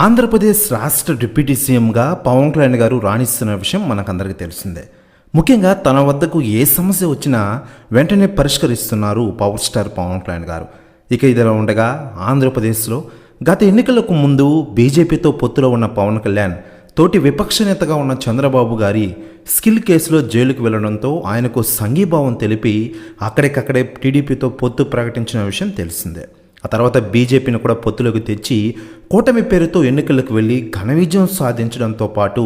ఆంధ్రప్రదేశ్ రాష్ట్ర డిప్యూటీ సీఎంగా పవన్ కళ్యాణ్ గారు రాణిస్తున్న విషయం మనకందరికీ తెలిసిందే. ముఖ్యంగా తన వద్దకు ఏ సమస్య వచ్చినా వెంటనే పరిష్కరిస్తున్నారు పవర్ స్టార్ పవన్ కళ్యాణ్ గారు. ఇక ఇదిలా ఉండగా ఆంధ్రప్రదేశ్లో గత ఎన్నికలకు ముందు బీజేపీతో పొత్తులో ఉన్న పవన్ కళ్యాణ్ తోటి విపక్ష నేతగా ఉన్న చంద్రబాబు గారి స్కిల్ కేసులో జైలుకు వెళ్లడంతో ఆయనకు సంఘీభావం తెలిపి అక్కడికక్కడే టీడీపీతో పొత్తు ప్రకటించిన విషయం తెలిసిందే. ఆ తర్వాత బీజేపీని కూడా పొత్తులోకి తెచ్చి కూటమి పేరుతో ఎన్నికలకు వెళ్ళి ఘన విజయం సాధించడంతో పాటు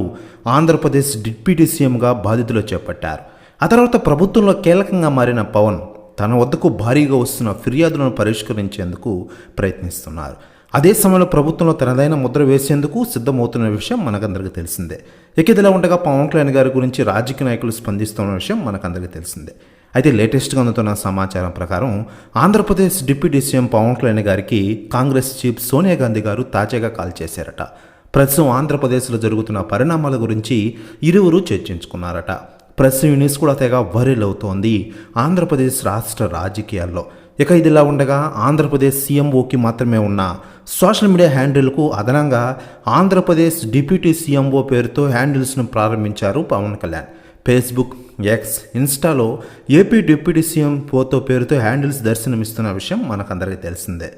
ఆంధ్రప్రదేశ్ డిప్యూటీ సీఎంగా బాధ్యతలు చేపట్టారు. ఆ తర్వాత ప్రభుత్వంలో కీలకంగా మారిన పవన్ తన వద్దకు భారీగా వస్తున్న ఫిర్యాదులను పరిష్కరించేందుకు ప్రయత్నిస్తున్నారు. అదే సమయంలో ప్రభుత్వంలో తనదైన ముద్ర వేసేందుకు సిద్ధమవుతున్న విషయం మనకందరికీ తెలిసిందే. ఇక ఇదిలా ఉండగా పవన్ కళ్యాణ్ గారి గురించి రాజకీయ నాయకులు స్పందిస్తున్న విషయం మనకందరికీ తెలిసిందే. అయితే లేటెస్ట్గా అందుతున్న సమాచారం ప్రకారం ఆంధ్రప్రదేశ్ డిప్యూటీ సీఎం పవన్ కళ్యాణ్ గారికి కాంగ్రెస్ చీఫ్ సోనియా గాంధీ గారు తాజాగా కాల్ చేశారట. ప్రస్తుతం ఆంధ్రప్రదేశ్లో జరుగుతున్న పరిణామాల గురించి ఇరువురు చర్చించుకున్నారట. ప్రెస్ న్యూస్ కూడా తెగ వైరల్ అవుతోంది ఆంధ్రప్రదేశ్ రాష్ట్ర రాజకీయాల్లో. ఇక ఇదిలా ఉండగా ఆంధ్రప్రదేశ్ సీఎంఓకి మాత్రమే ఉన్న సోషల్ మీడియా హ్యాండిల్కు అదనంగా ఆంధ్రప్రదేశ్ డిప్యూటీ సీఎంఓ పేరుతో హ్యాండిల్స్ను ప్రారంభించారు పవన్ కళ్యాణ్. ఫేస్బుక్, ఎక్స్, ఇన్స్టాలో ఏపీ డిప్యూటీ సీఎం ఫోటో పేరుతో హ్యాండిల్స్ దర్శనమిస్తున్న విషయం మనకందరికీ తెలిసిందే.